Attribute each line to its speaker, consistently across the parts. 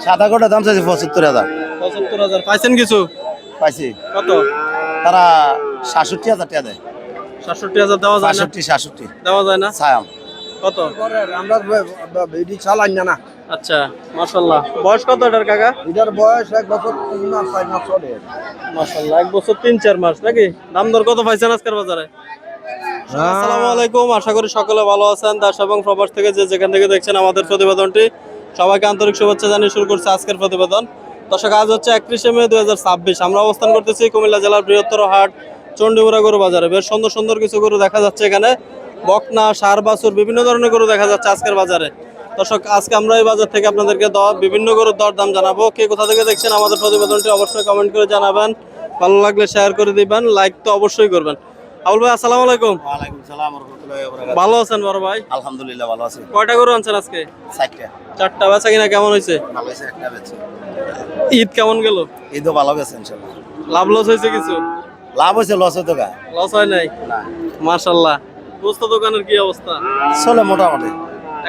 Speaker 1: সাদা গোটা দাম চাইছে ৭৫,০০০।
Speaker 2: ৭৫,০০০ পাইছেন কিছু?
Speaker 1: পাইছি।
Speaker 2: কত?
Speaker 1: তারা ৬৭,০০০ টাকা দেয়।
Speaker 2: ৬৭,০০০ দেওয়া যায় না?
Speaker 1: ৬৭
Speaker 2: দেওয়া যায় না।
Speaker 1: ছায়াম
Speaker 2: কত?
Speaker 1: আমরা ভিডি চালাই না।
Speaker 2: আচ্ছা, মাশাআল্লাহ। বয়স কত এটার কাকা?
Speaker 1: এটার বয়স ১ বছর ৩ মাস ৪ মাস চলে।
Speaker 2: মাশাআল্লাহ, 1 বছর ৩-৪ মাস নাকি? দাম দর কত পাইছেন আজকের বাজারে? আসসালামু আলাইকুম, আশা করি সকলে ভালো আছেন। দেশ এবং প্রবাস থেকে যে যেখান থেকে দেখছেন আমাদের প্রতিবেদনটি, সবাইকে আন্তরিক শুভেচ্ছা জানিয়ে শুরু করছে আজকের প্রতিবেদন। দর্শক, আজ হচ্ছে 31শে মে ২০২৬। আমরা অবস্থান করতেছি কুমিল্লা জেলার বৃহত্তর হাট চণ্ডীমুড়া গরু বাজারে। বেশ সুন্দর সুন্দর কিছু গরু দেখা যাচ্ছে এখানে। বকনা, ষাঁড়, বাছুর বিভিন্ন ধরনের গরু দেখা যাচ্ছে আজকের বাজারে। দর্শক, আজকে আমরা এই বাজার থেকে আপনাদেরকে বিভিন্ন গরুর দর দাম জানাবো। কে কোথা থেকে দেখছেন আমাদের প্রতিবেদনটি অবশ্যই কমেন্ট করে জানাবেন। ভালো লাগলে শেয়ার করে দিবেন, লাইক তো অবশ্যই করবেন। আবুল ভাই, আসসালামু আলাইকুম।
Speaker 1: ওয়ালাইকুম সালাম ওয়া রাহমাতুল্লাহি ওয়া বারাকাতুহু।
Speaker 2: ভালো আছেন বড় ভাই?
Speaker 1: আলহামদুলিল্লাহ ভালো আছি।
Speaker 2: কয়টা গরু আনছেন আজকে?
Speaker 1: ৪টা।
Speaker 2: 4টা। বেচা কিনা কেমন হয়েছে?
Speaker 1: ভালো হয়েছে, একটা বেচছি।
Speaker 2: ঈদ কেমন গেল?
Speaker 1: ঈদও ভালো গেছে ইনশাআল্লাহ।
Speaker 2: লাভ লস হয়েছে কিছু?
Speaker 1: লাভ হয়েছে, লস হতো গা?
Speaker 2: লস হয় নাই।
Speaker 1: না,
Speaker 2: মাশাআল্লাহ। গোস্ত দোকানের কি অবস্থা?
Speaker 1: চলে মোটামুটি।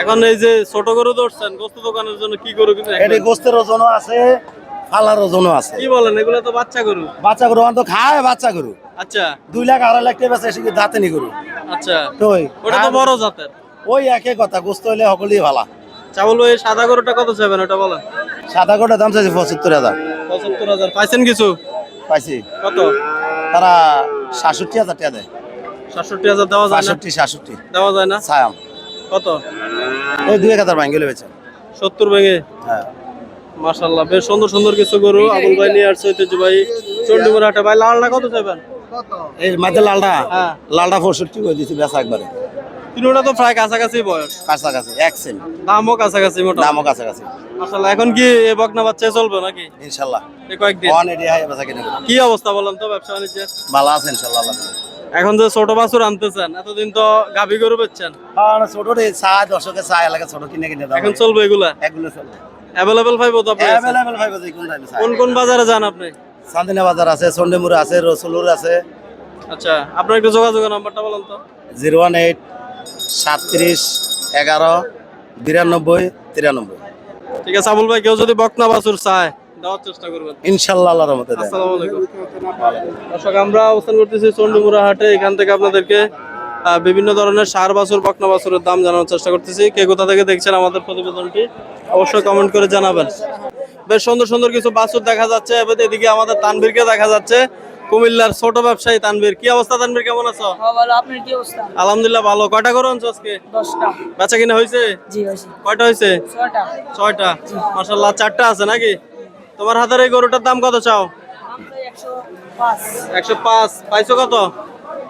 Speaker 2: এখন এই যে ছোট গরু ধরছেন, গোস্ত দোকানের জন্য কি গরু কিনে
Speaker 1: এটি গোস্তের ওজনও আছে, ফালার ওজনও আছে।
Speaker 2: কি বলেন, এগুলো তো বাচ্চা গরু।
Speaker 1: বাচ্চা গরু তো খায়, বাচ্চা গরু
Speaker 2: আচ্ছা
Speaker 1: 2 লাখ 2.5 লাখ টাকা বেচে, এসে দাঁতে নি গরু।
Speaker 2: আচ্ছা,
Speaker 1: তো
Speaker 2: ওটা তো বড় জাতের।
Speaker 1: ওই একই কথা, গোস্ত হইলে সকলেই ভালো।
Speaker 2: চাউল, ওই সাদা গরুটা কত চাইবেন ওটা বলেন?
Speaker 1: সাদা গোটা দাম চাইছে ৭৫,০০০।
Speaker 2: ৭৫,০০০ পাইছেন কিছু?
Speaker 1: পাইছি।
Speaker 2: কত?
Speaker 1: তারা ৬৭,০০০ টাকা দেয়।
Speaker 2: ৬৭,০০০ দেওয়া যায় না?
Speaker 1: ৬৭
Speaker 2: দেওয়া যায় না।
Speaker 1: ছায়াম
Speaker 2: কত?
Speaker 1: ওই ২-১,০০০ ভাঙ্গিলে বেচে।
Speaker 2: ৭০ ভেঙে।
Speaker 1: হ্যাঁ,
Speaker 2: মাশাআল্লাহ, বেশ সুন্দর সুন্দর কিছু গরু আবুল ভাই নিয়ে আসছে ঐতিহ্যবাহী চণ্ডীমুড়া হাটে। ভাই, লালটা কত চাইবেন?
Speaker 1: এই মাঝে লালটা,
Speaker 2: হ্যাঁ।
Speaker 1: লালটা ৬৫ করে দিছি বেচা একবারে।
Speaker 2: তিনোটা তো প্রায় কাছাকাছি বয়স,
Speaker 1: কাছাকাছি এক সেম,
Speaker 2: দামও কাছাকাছি মোটা।
Speaker 1: দামও কাছাকাছি।
Speaker 2: মাশাআল্লাহ, এখন কি এই বকনা বাচ্চা চলবে নাকি
Speaker 1: ইনশাল্লাহ
Speaker 2: এই কয়েকদিন?
Speaker 1: অন এডি হাই বেচা কিনে
Speaker 2: কি অবস্থা বলেন তো ব্যবসা বাণিজ্যের?
Speaker 1: ভালো আছে ইনশাল্লাহ আল্লাহ।
Speaker 2: এখন যে ছোট বাছুর আনতেছেন, এতদিন তো গাভী গরু বেচছেন,
Speaker 1: আর ছোট রে চা দর্শকে চা এলাকা ছোট কিনে কিনে দাও।
Speaker 2: এখন চলবে এগুলা?
Speaker 1: এগুলো চলবে
Speaker 2: অ্যাভেলেবল পাইবো তো আপনি?
Speaker 1: अवेलेबल ভাই বাজাই কোন টাইমে চা।
Speaker 2: কোন কোন বাজারে যান আপনি?
Speaker 1: চান্দিনা বাজার আছে, চণ্ডীমুড়া আছে, রসুলুর আছে।
Speaker 2: আচ্ছা, আপনার একটু যোগাযোগের নাম্বারটা বলেন তো।
Speaker 1: 018 37 11 92 93।
Speaker 2: ঠিক আছে আবুল ভাই, কেউ যদি বকনা বাছুর চায় দেওয়ার চেষ্টা করবেন
Speaker 1: ইনশাআল্লাহ আল্লাহর রহমতে দেয়।
Speaker 2: আসসালামু আলাইকুম। দর্শক, আমরা অবস্থান করতেছি চণ্ডীমুড়া হাটে। এখান থেকে আপনাদেরকে বিভিন্ন ধরনের ষাঁড় বাছুর, বকনা বাছুরের দাম জানানোর চেষ্টা করতেছি। কে কোথা থেকে দেখছেন আমাদের প্রতিবেদনটি অবশ্যই কমেন্ট করে জানাবেন। বেশ সুন্দর সুন্দর কিছু বাছুর দেখা যাচ্ছে। এবার এদিকে আমাদের তানভীরকে দেখা যাচ্ছে, কুমিল্লার ছোট ব্যবসায়ী তানভীর। কি অবস্থা তানভীর, কেমন আছো?
Speaker 3: ভালো, আপনার কি অবস্থা?
Speaker 2: আলহামদুলিল্লাহ ভালো। কয়টা গরু আনছো আজকে?
Speaker 3: 10টা।
Speaker 2: বেচা কিনা হয়েছে?
Speaker 3: জি হয়েছে।
Speaker 2: কয়টা হয়েছে?
Speaker 3: 6টা।
Speaker 2: 6টা। মাশাআল্লাহ, 4টা আছে নাকি? তোমার হাতের এই গরুটার দাম কত চাও?
Speaker 3: আমরা 105।
Speaker 2: 105। পাইছো কত?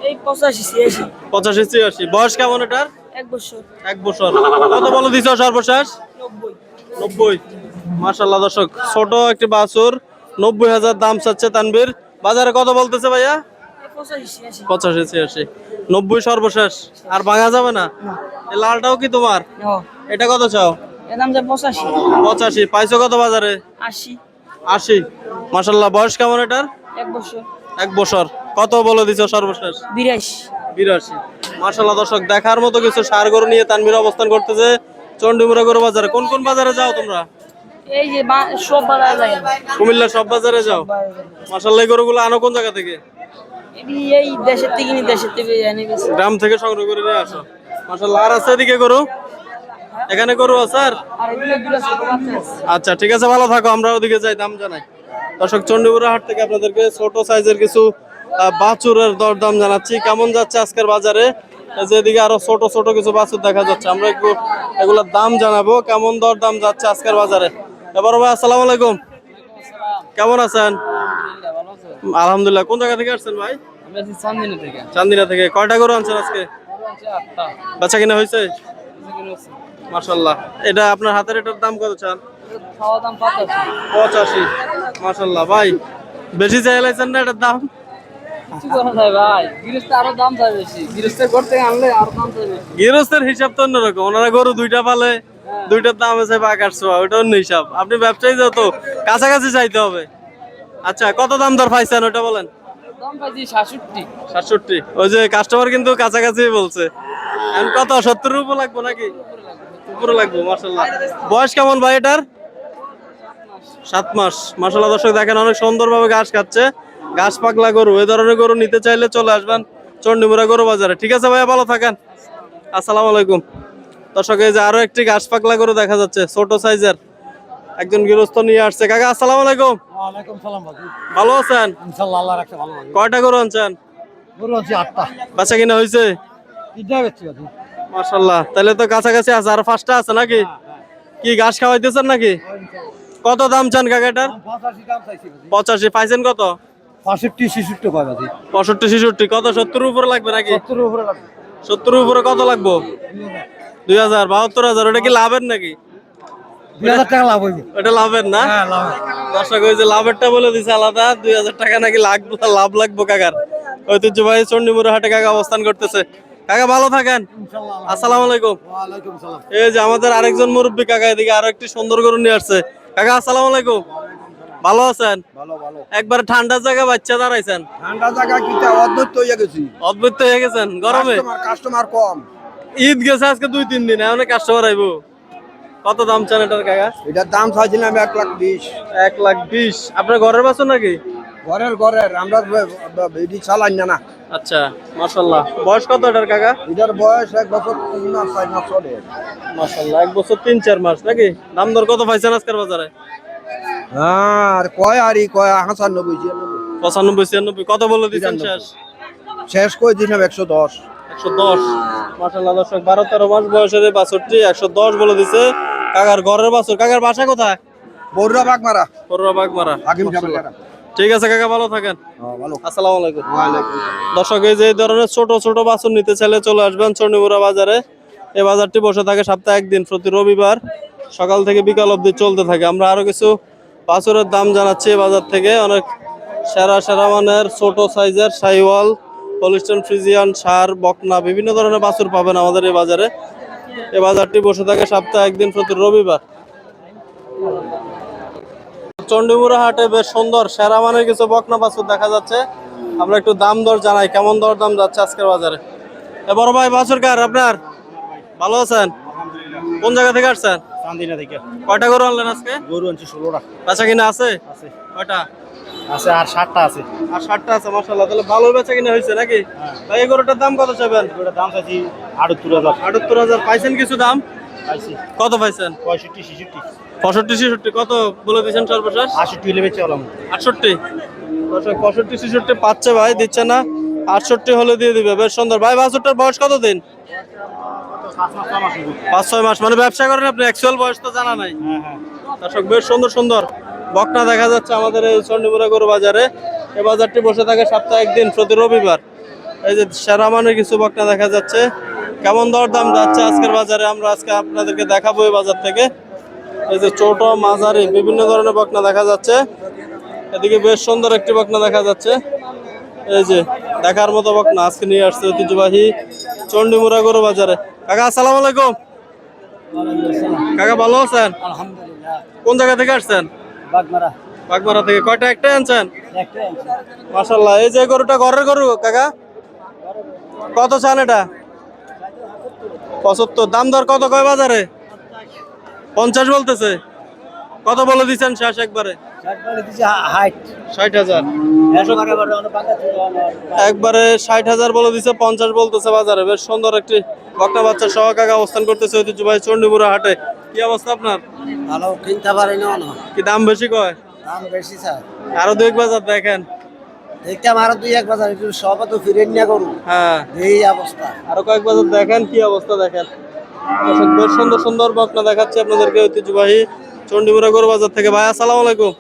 Speaker 3: এই 85
Speaker 2: 85 86। বয়স কেমন এটার?
Speaker 3: 1 বছর।
Speaker 2: 1 বছর। কত বলে দিছো সর্বশেষ?
Speaker 3: 90।
Speaker 2: 90। মাশাআল্লাহ দর্শক, ছোট একটি বাছুর, 90,000 দাম চাচ্ছে তানভীর। বাজারে কত বলতেছে ভাইয়া?
Speaker 3: 85
Speaker 2: 85 86। 90 সর্বশেষ, আর ভাঙা যাবে না। এই লালটাও কি তোমার?
Speaker 3: ও,
Speaker 2: এটা কত চাও?
Speaker 3: এর নাম যে 85।
Speaker 2: 85। পাইছো কত বাজারে?
Speaker 3: 80।
Speaker 2: 80। মাশাআল্লাহ, বয়স কেমন এটার?
Speaker 3: 1 বছর।
Speaker 2: 1 বছর। কত বলে দিছো সর্বশেষ?
Speaker 3: 82।
Speaker 2: 82। মাশাআল্লাহ দর্শক, দেখার মতো কিছু ষাঁড় গরু নিয়ে তানভীর অবস্থান করতেছে চণ্ডীমুড়া গরু বাজারে। কোন কোন বাজারে যাও তোমরা?
Speaker 3: এই যে সব বাজারে যায়।
Speaker 2: কুমিল্লার সব বাজারে যাও। মাশাআল্লাহ, এই গরুগুলো আনো কোন জায়গা থেকে?
Speaker 3: এই দেশের থেকে দেশের থেকে এনে গেছে।
Speaker 2: গ্রাম থেকে সংগ্রহ করে নিয়ে আসো। মাশাআল্লাহ, আর আছে এদিকে গরু? এখানে গরু আছে আর?
Speaker 3: আর এগুলো ছোট বাচ্চা আছে।
Speaker 2: আচ্ছা ঠিক আছে, ভালো থাকো, আমরা ওদিকে যাই, দাম জানাই। দর্শক, চণ্ডীমুড়া হাট থেকে আপনাদেরকে ছোট সাইজের কিছু বাছুরের দরদাম জানাচ্ছি। কেমন যাচ্ছে আজকের বাজারে? যেদিকে আরো ছোট ছোট কিছু বাছুর দেখা যাচ্ছে, আমরা একটু এগুলোর দাম জানাবো, কেমন দরদাম যাচ্ছে আজকের বাজারে। এবার ভাই, আসসালামু আলাইকুম, কেমন আছেন? আলহামদুলিল্লাহ। কোন জায়গা থেকে আসছেন ভাই?
Speaker 3: আমি আছি চান্দিনা থেকে।
Speaker 2: চান্দিনা থেকে। কয়টা গরু আনছেন আজকে?
Speaker 3: 8টা।
Speaker 2: বেচা কিনা হয়েছে? মাশাআল্লাহ। এটা আপনার হাতের, এটার দাম কত চান?
Speaker 3: খাওয়া দাম
Speaker 2: 85। মাশাআল্লাহ ভাই, বেশি চাইলেছেন না এটার দাম?
Speaker 3: কিছু করা যায় ভাই, গৃহস্থ আরো দাম চাই বেশি, গৃহস্থের ঘর থেকে আনলে আরো দাম চাই বেশি।
Speaker 2: গৃহস্থের হিসাব তো অন্যরকম, ওনারা গরু 2টা পালে, 2টার দাম আছে 800, ওটা অন্য হিসাব। আপনি ব্যবসায়ী যত, কাছাকাছি চাইতে হবে। আচ্ছা, কত দাম দর পাইছেন ওটা বলেন?
Speaker 3: দাম পাইছি 67।
Speaker 2: 67। ওই যে কাস্টমার কিন্তু কাছাকাছি বলছে। এখন কত, 70 উপর লাগবে নাকি? উপরে লাগবে। মাশাআল্লাহ। বয়স কেমন ভাই এটার? 7 মাস। মাশাআল্লাহ দর্শক দেখেন অনেক সুন্দরভাবে ঘাস খাচ্ছে। ঘাস পাগলা গরু, এই ধরনের গরু নিতে চাইলে চলে আসবেন চণ্ডীমুড়া গরু বাজারে। ঠিক আছে ভাইয়া, ভালো থাকেন। আসসালামু আলাইকুম। দর্শক এই যে আরো একটি ঘাস পাগলা গরু দেখা যাচ্ছে, ছোট সাইজের। একজন গৃহস্থ নিয়ে আসছে। কাকা আসসালামু আলাইকুম।
Speaker 4: ওয়ালাইকুম সালাম ভাই।
Speaker 2: ভালো আছেন?
Speaker 4: ইনশাআল্লাহ আল্লাহ রাখছে ভালো ভাই।
Speaker 2: কয়টা গরু আনছেন?
Speaker 4: গরু আছে 8টা।
Speaker 2: বাচ্চা কিনা হয়েছে?
Speaker 4: তিনটা বেচছি ভাই।
Speaker 2: মাশাআল্লাহ, তাহলে তো কাছাকাছি আছে। আর 5টা আছে নাকি? কি ঘাস খাওয়াইতেছেন নাকি? কত দাম চান কাকা এটার?
Speaker 4: 85 দাম চাইছি ভাই।
Speaker 2: 85 পাইছেন কত?
Speaker 4: 65 66 কয় ভাই।
Speaker 2: 65 66 কত 70 এর উপরে লাগবে নাকি?
Speaker 4: 70 এর উপরে লাগবে।
Speaker 2: 70 এর উপরে কত লাগবে? 2000 72000। ওটা কি লাভের নাকি?
Speaker 4: 2000 টাকা লাভ হইবে।
Speaker 2: ওটা লাভের না?
Speaker 4: হ্যাঁ লাভ।
Speaker 2: দর্শক ওই যে লাভেরটা বলে দিছে আলাদা, 2000 টাকা নাকি লাভ লাগবে কাকার। ঐতিহ্যবাহী চণ্ডীমুড়া হাটে কাকা অবস্থান করতেছে। কাকা ভালো থাকেন।
Speaker 4: ইনশাআল্লাহ।
Speaker 2: আসসালামু আলাইকুম।
Speaker 4: ওয়ালাইকুম সালাম।
Speaker 2: এই যে আমাদের আরেকজন মুরব্বী কাকা এদিকে আরো একটি সুন্দর গরু নিয়ে আসছে। কাকা আসসালামু আলাইকুম। ভালো আছেন?
Speaker 4: ভালো ভালো।
Speaker 2: একবার ঠান্ডার জায়গায় বাচ্চা দাঁড়াইছেন।
Speaker 4: ঠান্ডা জায়গা কিটা অদ্ভুত হয়ে গেছি।
Speaker 2: অদ্ভুত হয়ে গেছেন গরমে।
Speaker 4: কাস্টমার কম।
Speaker 2: ঈদ গেছে আজকে 2-3 দিন, এখন কাস্টমার আইবো। কত দাম চান এটার কাকা?
Speaker 4: এটার দাম চাইছিলাম 1,20,000।
Speaker 2: 1,20,000। আপনার ঘরের বাছুর নাকি?
Speaker 4: ঘরের আমরা এটি চালাই না।
Speaker 2: আচ্ছা মাশাআল্লাহ। বয়স কত এটার কাকা?
Speaker 4: এটার বয়স 1 বছর 3 মাস 4 মাস চলে।
Speaker 2: মাশাআল্লাহ 1 বছর 3-4 মাস নাকি? দাম দর কত পাইছেন আজকের বাজারে?
Speaker 4: আর কয় 95
Speaker 2: 95 96 কত বলে দিচ্ছেন শেষ?
Speaker 4: শেষ করে দিলাম 110।
Speaker 2: 110। মাশাআল্লাহ দর্শক 12-13 মাস বয়সের এই বাছুরটি 110 বলে দিছে। কাকার ঘরের বাছুর। কাকার বাসা কোথায়?
Speaker 4: বড়রা বাগমারা।
Speaker 2: পড়ুয়া বাগমারা।
Speaker 4: হাকিম সাহেবের।
Speaker 2: ঠিক আছে কাকা, ভালো থাকেন।
Speaker 4: ভালো।
Speaker 2: আসসালামু আলাইকুম।
Speaker 4: ওয়ালাইকুম।
Speaker 2: দর্শক এই যে এই ধরনের ছোট ছোট বাছুর নিতে চাইলে চলে আসবেন চণ্ডীমুড়া বাজারে। এই বাজারটি বসে থাকে সপ্তাহে একদিন, প্রতি রবিবার সকাল থেকে বিকাল অবধি চলতে থাকে। আমরা আরো কিছু বাছুরের দাম জানাচ্ছি এই বাজার থেকে। অনেক সেরা সেরা মানের ছোট সাইজের শাহিওয়াল, হলিস্টাইন ফ্রিজিয়ান, ষাঁড়, বকনা বিভিন্ন ধরনের বাছুর পাবেন আমাদের এই বাজারে। এই বাজারটি বসে থাকে সপ্তাহে একদিন, প্রতি রবিবার। চণ্ডীমুড়া হাটে বেশ সুন্দর সেরা মানের কিছু বকনা বাছুর দেখা যাচ্ছে। আমরা একটু দাম দর জানাই, কেমন দর দাম যাচ্ছে আজকের বাজারে। এ বড় ভাই বাছুর কার আপনার? ভালো আছেন? কোন জায়গা থেকে আসছেন?
Speaker 1: চান্দিনা থেকে।
Speaker 2: কয়টা গরু আনলেন আজকে?
Speaker 1: গরু আনছি 16টা।
Speaker 2: বেচা কিনা আছে?
Speaker 1: আছে।
Speaker 2: কয়টা?
Speaker 1: আছে আর 7টা আছে।
Speaker 2: আর 60টা আছে। মাশাআল্লাহ, তাহলে ভালো বেচা কিনা হয়েছে নাকি? ভাই এই গরুটার দাম কত চাইবেন?
Speaker 1: গরুটার দাম চাইছি 78,000।
Speaker 2: 78,000 পাইছেন কিছু দাম?
Speaker 1: পাইছি
Speaker 2: কত পাইছেন?
Speaker 1: 65 66।
Speaker 2: 65 66 কত বলে দিয়েছেন সর্বশেষ?
Speaker 1: 80 হলে বেচে হলাম।
Speaker 2: 68। 65 66 পাচ্ছে ভাই, দিচ্ছে না। 68 হলে দিয়ে দিবে। বেশ সুন্দর ভাই। বাছুরটার বয়স কত দিন? 5-6 মাস। মানে ব্যবসা করেন আপনি, অ্যাকচুয়াল বয়স তো জানা নাই। দর্শক বেশ সুন্দর সুন্দর বকনা দেখা যাচ্ছে আমাদের এই চণ্ডীমুড়া গরু বাজারে। এই বাজারটি বসে থাকে সপ্তাহে একদিন, প্রতি রবিবার। এই যে সেরা মানের কিছু বকনা দেখা যাচ্ছে। কেমন দর দাম যাচ্ছে আজকের বাজারে আমরা আজকে আপনাদেরকে দেখাবো এই বাজার থেকে। এই যে ছোট মাঝারি বিভিন্ন ধরনের বকনা দেখা যাচ্ছে। এদিকে বেশ সুন্দর একটি বকনা দেখা যাচ্ছে। এই যে দেখার মতো বকনা আজকে নিয়ে আসছে ঐতিহ্যবাহী চণ্ডীমুড়া গরু বাজারে। কাকা আসসালামু আলাইকুম। কাকা ভালো আছেন?
Speaker 4: আলহামদুলিল্লাহ।
Speaker 2: কোন জায়গা থেকে আসছেন?
Speaker 4: বাগমারা।
Speaker 2: বাগমারা থেকে। কয়টা? একটাই আনছেন?
Speaker 4: একটাই আছে।
Speaker 2: মাশাআল্লাহ। এই যে গরুটা ঘরের গরু কাকা, কত চান এটা? 75। দাম দর কত কয় বাজারে? 50 বলতেছে। কত বলে দিচ্ছেন শেষ একবারে? 60,000। একবারে 60,000 বলে দিচ্ছে, 50 বলতেছে বাজারে। বেশ সুন্দর একটি বকনা বাচ্চা সহ কাকা অবস্থান করতেছে ঐতিহ্যবাহী চণ্ডীমুড়া হাটে। কি অবস্থা আপনার?
Speaker 4: ভালো কিনতে পারি না।
Speaker 2: কি দাম বেশি কয়?
Speaker 4: দাম বেশি স্যার।
Speaker 2: আরো 2-1 বাজার দেখেন।
Speaker 4: দেখতাম আরো 2-1 বাজার একটু সব তো ফিরে নিয়ে করু।
Speaker 2: হ্যাঁ,
Speaker 4: এই অবস্থা।
Speaker 2: আরো কয়েক বাজার দেখেন, কি অবস্থা দেখেন। দর্শক বেশ সুন্দর সুন্দর বকনা দেখাচ্ছে আপনাদেরকে ঐতিহ্যবাহী চণ্ডীমুড়া গরু বাজার থেকে। ভাই আসসালামু আলাইকুম।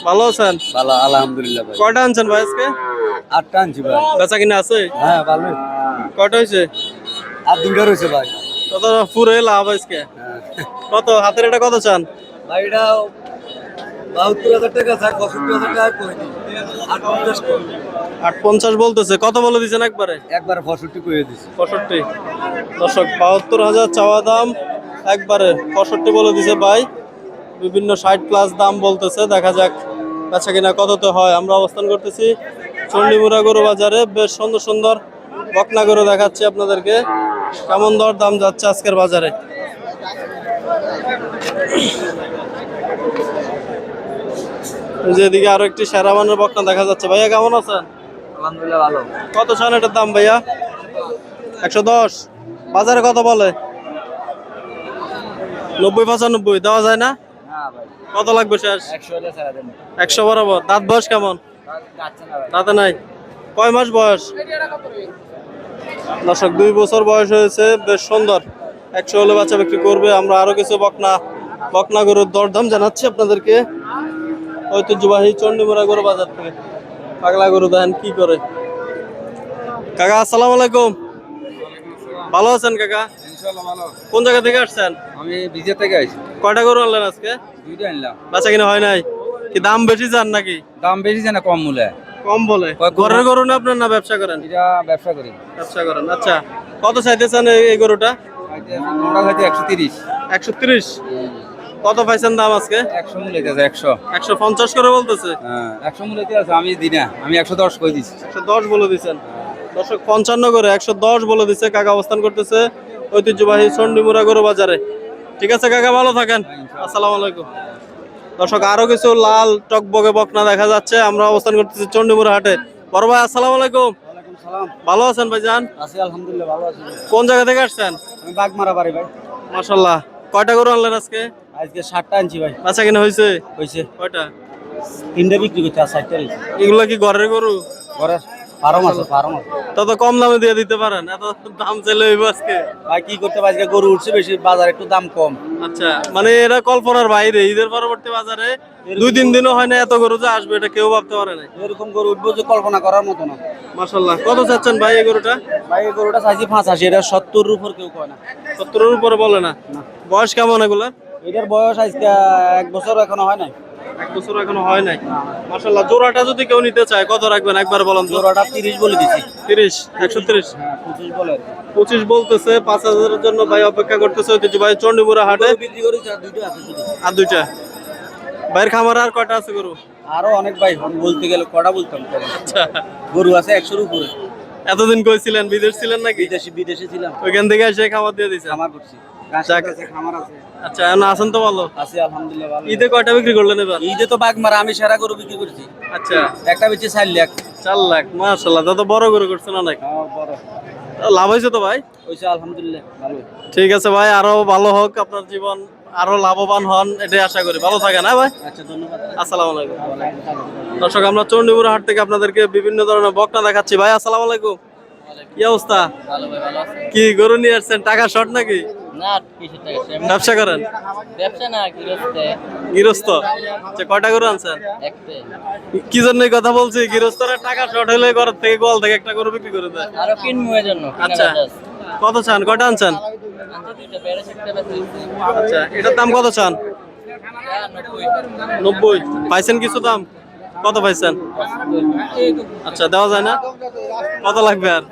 Speaker 2: ভালো আছেন?
Speaker 4: ভালো আলহামদুলিল্লাহ ভাই।
Speaker 2: কয়টা আনছেন ভাই আজকে?
Speaker 4: 8টা আনছি ভাই।
Speaker 2: বেচা কিনা আছে?
Speaker 4: হ্যাঁ ভালো।
Speaker 2: কয়টা হয়েছে?
Speaker 4: আর 2টা রয়েছে ভাই।
Speaker 2: কত পুরো লাভ আজকে? কত হাতের এটা কত চান?
Speaker 4: ভাই এটা 72,000 টাকা স্যার, 65,000 টাকা করে দিই। 850 করে।
Speaker 2: 850 বলতেছে। কত বলে দিচ্ছেন একবারে?
Speaker 4: একবার 65 করে দিছি।
Speaker 2: 65। দর্শক 72,000 চাওয়া দাম, একবারে 65 বলে দিছে ভাই। বিভিন্ন 60+ দাম বলতেছে। দেখা যাক বেচা কিনা কততে হয়। আমরা অবস্থান করতেছি চণ্ডীমুড়া গরু বাজারে। বেশ সুন্দর সুন্দর বকনা গরু দেখাচ্ছি আপনাদেরকে। কেমন দর দাম যাচ্ছে আজকের বাজারে। এই যে এদিকে আরো একটি সেরা মানের বকনা দেখা যাচ্ছে। ভাইয়া কেমন আছেন?
Speaker 3: আলহামদুলিল্লাহ ভালো।
Speaker 2: কত চান এটার দাম ভাইয়া? 110। বাজারে কত বলে? 90-95 দেওয়া যায় না?
Speaker 3: না ভাই,
Speaker 2: কত লাগবে শেষ?
Speaker 3: 100 হলে ছেড়ে দেন।
Speaker 2: 100 বরাবর। দাঁত বয়স কেমন?
Speaker 3: যাচ্ছে না ভাই।
Speaker 2: দাঁতে নাই। কয় মাস বয়স? দর্শক 2 বছর বয়স হয়েছে, বেশ সুন্দর। 100 হলে বাচ্চা বিক্রি করবে। আমরা আরো কিছু বকনা গরুর দরদাম জানাচ্ছি আপনাদেরকে ঐতিহ্যবাহী চণ্ডীমুড়া গরু বাজার থেকে। পাগলা গরু দেখেন কি করে। কাকা আসসালামু আলাইকুম। ভালো আছেন কাকা?
Speaker 3: ইনশাআল্লাহ ভালো।
Speaker 2: কোন জায়গা থেকে আসছেন?
Speaker 3: আমি বিজে থেকে আইছি।
Speaker 2: কয়টা গরু আনলেন আজকে?
Speaker 3: দুইটা আনলাম।
Speaker 2: বাচ্চা কিনা হয় নাই? কি দাম বেশি যান নাকি?
Speaker 3: দাম বেশি না কম মূল্যে?
Speaker 2: কম বলে। ঘরের গরু না আপনার, না ব্যবসা করেন?
Speaker 3: এটা ব্যবসা করি।
Speaker 2: ব্যবসা করেন, আচ্ছা। কত চাইতেছেন এই গরুটা?
Speaker 3: মোটা হইতে 130।
Speaker 2: 130। কত পাইছেন দাম আজকে?
Speaker 3: 100 মূল্য আছে 100।
Speaker 2: 150 করে বলতেছে।
Speaker 3: হ্যাঁ 100 মূল্য আছে, আমি দিই না, আমি 110 কই দিছি।
Speaker 2: 110 বলে দিচ্ছেন। দর্শক 55 করে 110 বলে দিচ্ছে। কাকা অবস্থান করতেছে ঐতিহ্যবাহী চণ্ডীমুড়া গরু বাজারে। ঠিক আছে কাকা, ভালো থাকেন। আসসালামু আলাইকুম। দর্শক আরো কিছু লাল টকবগে বকনা দেখা যাচ্ছে। আমরা অবস্থান করতেছি চণ্ডীমুড়া হাটে। বড় ভাই আসসালামু আলাইকুম।
Speaker 3: ওয়ালাইকুম সালাম।
Speaker 2: ভালো আছেন ভাইজান?
Speaker 3: আছি আলহামদুলিল্লাহ ভালো আছি।
Speaker 2: কোন জায়গা থেকে আসছেন?
Speaker 3: আমি বাগমারা বাড়ি ভাই।
Speaker 2: মাশাআল্লাহ। কয়টা গরু আনলেন আজকে?
Speaker 3: আজকে 60টা আনছি ভাই।
Speaker 2: বাচ্চা কিনা হয়েছে?
Speaker 3: হইছে।
Speaker 2: কয়টা?
Speaker 3: 3টা বিক্রি করতে আর 60টা হইছে।
Speaker 2: এগুলা কি ঘরের গরু?
Speaker 3: ঘরে ফার্ম আছে, ফার্ম আছে।
Speaker 2: তত কম দামে দিয়ে দিতে পারেন, এত দাম চাইলে হইব আজকে।
Speaker 3: ভাই কি করতে পারি, আজকে গরু উঠছে বেশি, বাজার একটু দাম কম।
Speaker 2: আচ্ছা, মানে এরা কল্পনার বাইরে। ঈদের পরবর্তী বাজারে 2-3 দিনও হয় না এত গরু যে আসবে, এটা কেউ ভাবতে পারে না।
Speaker 3: এরকম গরু উঠবো যে কল্পনা করার মতো না।
Speaker 2: মাশাআল্লাহ। কত চাচ্ছেন ভাই এই গরুটা?
Speaker 3: ভাই এই গরুটা চাইছি 85, এটা 70-এর উপর কেউ কয় না।
Speaker 2: 70-এর উপরে বলে না? বয়স কেমন এগুলা?
Speaker 3: এটার বয়স আজকে 1 বছর এখনো হয় নাই।
Speaker 2: 1 বছর এখনো হয় নাই। মাশাআল্লাহ। জোড়াটা যদি কেউ নিতে চায় কত রাখবেন একবার বলেন তো?
Speaker 3: জোড়াটা 30 বলে দিছি।
Speaker 2: 30, 130।
Speaker 3: হ্যাঁ 25 বলে।
Speaker 2: 25 বলতেছে। 5000 এর জন্য ভাই অপেক্ষা করতেছে ঐতিহ্যবাহী চণ্ডীমুড়া হাটে।
Speaker 3: বিক্রি করি আর দুইটা আছে শুধু।
Speaker 2: আর দুইটা। ভাইয়ের খামার আর কয়টা আছে গরু?
Speaker 3: আরো অনেক ভাই, আমি বলতে গেলে কটা বলতাম।
Speaker 2: আচ্ছা।
Speaker 3: গরু আছে 100-এর উপরে।
Speaker 2: এতদিন কইছিলেন বিদেশ ছিলেন নাকি?
Speaker 3: বিদেশে ছিলাম,
Speaker 2: ওইখান থেকে এসে খাবার দিয়ে দিয়েছেন?
Speaker 3: খামার করছি।
Speaker 2: যাক।
Speaker 3: আছে, খামার আছে।
Speaker 2: আচ্ছা, এখন আছেন তো ভালো?
Speaker 3: আছে আলহামদুলিল্লাহ ভালো।
Speaker 2: ঈদে কয়টা বিক্রি করলেন এবার?
Speaker 3: ঈদে তো বাগমারা আমি সেরা গরু বিক্রি করছি।
Speaker 2: আচ্ছা।
Speaker 3: একটা বেচে 4 লাখ।
Speaker 2: 4 লাখ। মাশাআল্লাহ, তা তো বড় গরু করছেন অনেক।
Speaker 3: হ্যাঁ বড়
Speaker 2: লাভ হয়েছে তো ভাই?
Speaker 3: হইছে আলহামদুলিল্লাহ ভালো।
Speaker 2: ঠিক আছে ভাই, আরো ভালো হোক আপনার জীবন, আরো লাভবান হন, এটাই আশা করি। ভালো থাকেন। হ্যাঁ ভাই,
Speaker 3: আচ্ছা ধন্যবাদ।
Speaker 2: আসসালামু আলাইকুম। দর্শক আমরা চণ্ডীমুড়া হাট থেকে আপনাদেরকে বিভিন্ন ধরনের বকনা দেখাচ্ছি। ভাই আসসালামু আলাইকুম। কি অবস্থা?
Speaker 3: ভালো ভাই, ভালো আছে।
Speaker 2: কি গরু নিয়ে আসছেন? টাকা শর্ট নাকি?
Speaker 3: না কিছু টাকা
Speaker 2: ব্যবসা করেন?
Speaker 3: ব্যবসা না, গৃহস্থ।
Speaker 2: গৃহস্থ। আচ্ছা, কয়টা গরু আনছেন?
Speaker 3: একটাই।
Speaker 2: কি জন্য এই কথা বলছি? গৃহস্থরা টাকা শর্ট হলে ঘর থেকে গোয়াল থেকে একটা গরু বিক্রি করে দেয়।
Speaker 3: আরো কিনবো এর জন্য।
Speaker 2: আচ্ছা, কত চান? কয়টা আনছেন?
Speaker 3: দুইটা বেড়ে শিখতে পারছি।
Speaker 2: আচ্ছা, এটার দাম কত চান? 90। পাইছেন কিছু দাম? কত পাইছেন? আচ্ছা, দেওয়া যায় না? কত লাগবে আর?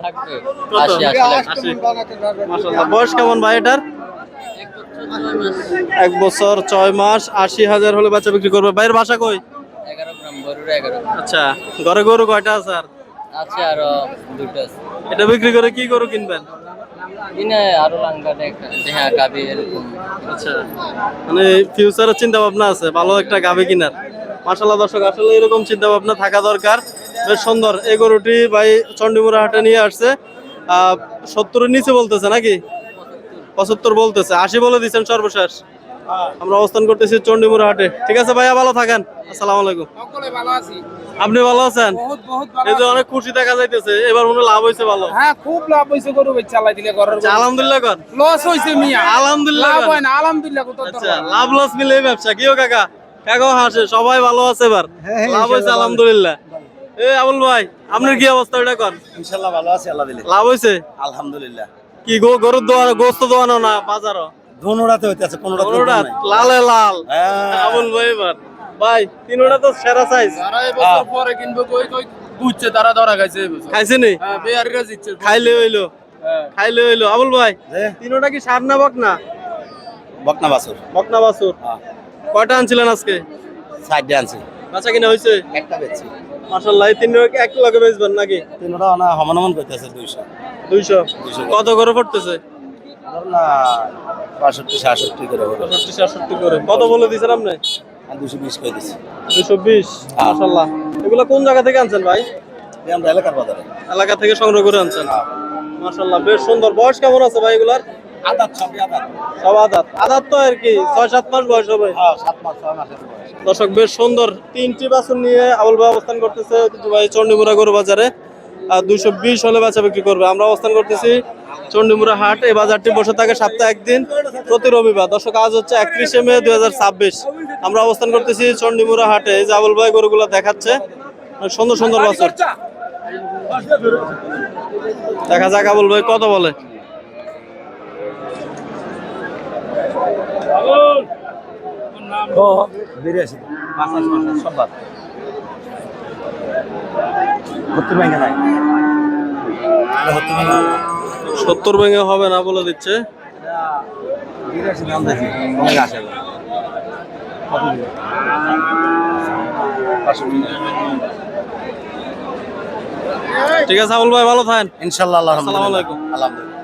Speaker 3: লাগবে
Speaker 2: কত?
Speaker 3: 80
Speaker 2: মাশাআল্লাহ। বয়স কেমন ভাই এটার? 1 বছর 6 মাস। 80,000 হলে বাচ্চা বিক্রি করবে। ভাইয়ের বাসা কই?
Speaker 3: 11 গ্রাম গরুর 11।
Speaker 2: আচ্ছা, ঘরে গরু কয়টা আছে আর?
Speaker 3: আছে আরো দুটো আছে।
Speaker 2: এটা বিক্রি করে কি গরু কিনবেন?
Speaker 3: কিনে আরো লাঙ্গা দেখা গাবি এরকম।
Speaker 2: আচ্ছা, মানে ফিউচারের চিন্তা ভাবনা আছে ভালো একটা গাভী কিনার। মাশাআল্লাহ দর্শক, আসলে এরকম চিন্তা ভাবনা থাকা দরকার। বেশ সুন্দর এই গরুটি ভাই চণ্ডীমুড়া হাটে নিয়ে আসছে। 70-এর নিচে বলতেছে নাকি? 75 বলতেছে। 80 বলে দিচ্ছেন সর্বশেষ। আমরা অবস্থান করতেছি চণ্ডীমুড়া হাটে। ঠিক আছে ভাইয়া, ভালো থাকেন। আসসালামু আলাইকুম।
Speaker 3: ভালো আছি।
Speaker 2: আপনি ভালো আছেন?
Speaker 3: বহুত
Speaker 2: এই যে অনেক খুশি দেখা যাইতেছে, এবার মনে হয় লাভ হয়েছে ভালো।
Speaker 3: হ্যাঁ খুব লাভ হইছে, গরু বেচ চালাই দিলে ঘরের।
Speaker 2: আচ্ছা, আলহামদুলিল্লাহ কর।
Speaker 3: লস হইছে মিয়া,
Speaker 2: আলহামদুলিল্লাহ
Speaker 3: লাভ
Speaker 2: কর।
Speaker 3: হয় না আলহামদুলিল্লাহ। কত
Speaker 2: আচ্ছা, লাভ লস মিলে ব্যবসা। কিও কাকা? কাকা হাসে, সবাই ভালো আছে এবার। লাভ হয়েছে আলহামদুলিল্লাহ। এই আবুল ভাই, আপনার কি অবস্থা এটা কর?
Speaker 4: ইনশাআল্লাহ ভালো আছে, আল্লাহ দিলে।
Speaker 2: লাভ হয়েছে
Speaker 4: আলহামদুলিল্লাহ।
Speaker 2: কি গরুর দোয়ানো, গোস্ত দোয়ানো না বাজারও?
Speaker 4: ধনুরাতে হইতাছে, কোনটা
Speaker 2: গরুটা লালে লাল। আবুল ভাই এবার ভাই তিনোটা তো সেরা সাইজ।
Speaker 3: যারা এই বছর পরে কিনবে কই কই বুঝছে, তারা ধরা খাইছে এই বছর।
Speaker 2: খাইছে নি?
Speaker 3: হ্যাঁ বেয়ারিরা জিতছে।
Speaker 2: খাইলে হইলো, খাইলে হইলো। আবুল ভাই তিনোটা কি সার না বকনা?
Speaker 4: বকনা বাছুর।
Speaker 2: বকনা বাছুর। কয়টা আনছিলেন আজকে?
Speaker 4: 60 আনছি,
Speaker 2: বাচ্চা কিনা হয়েছে?
Speaker 4: একটা বেচছি।
Speaker 2: মাশাআল্লাহ। এই তিনটা এক লগে বেচবেন নাকি?
Speaker 4: তিনটা না হমান করতেছে 200।
Speaker 2: 200। কত করে পড়তেছে?
Speaker 4: ধর না 65 66 করে হবে।
Speaker 2: 65 66 করে। কত বলে দিছেন আপনি?
Speaker 4: আর 220 করে দিছি
Speaker 2: 220 মাশাআল্লাহ। এগুলো কোন জায়গা থেকে আনছেন ভাই?
Speaker 4: এই আমরা এলাকার বাজারে
Speaker 2: এলাকা থেকে সংগ্রহ করে আনছেন। মাশাআল্লাহ বেশ সুন্দর। বয়স কেমন আছে ভাই এগুলার?
Speaker 4: আদাত সবই আদাত
Speaker 2: সব আদাত। আদাত তো আর কি 6-7 মাস বয়স হবে।
Speaker 4: হ্যাঁ 7 মাস 6 মাসের বয়স
Speaker 2: দর্শক বেশ সুন্দর 3টি বাছুর নিয়ে আবুল ভাই অবস্থান করতেছে ঐতিহ্যবাহী চণ্ডীমুড়া গরু বাজারে। আর 220 হলে বাচ্চা বিক্রি করবে। আমরা অবস্থান করতেছি চণ্ডীমুড়া হাট। এই বাজারটি বসে থাকে সপ্তাহে একদিন প্রতি রবিবার। দর্শক আজ হচ্ছে 31শে মে 2026। আমরা অবস্থান করতেছি চণ্ডীমুড়া হাটে। এই যে আবুল ভাই গরুগুলো দেখাচ্ছে অনেক সুন্দর সুন্দর বাছুর। দেখা যাক আবুল ভাই কত বলে।
Speaker 4: ও 82 55 সব বাদ 70 ভাঙা নাই 70 ভাঙা
Speaker 2: 70 ভেঙে হবে না বলে দিচ্ছে।
Speaker 4: 82 দাম দিছি কমে আসে
Speaker 2: ঠিক আছে আবুল ভাই ভালো থাকেন।
Speaker 4: ইনশাআল্লাহ
Speaker 2: আসসালামু আলাইকুম।
Speaker 4: আলহামদুলিল্লাহ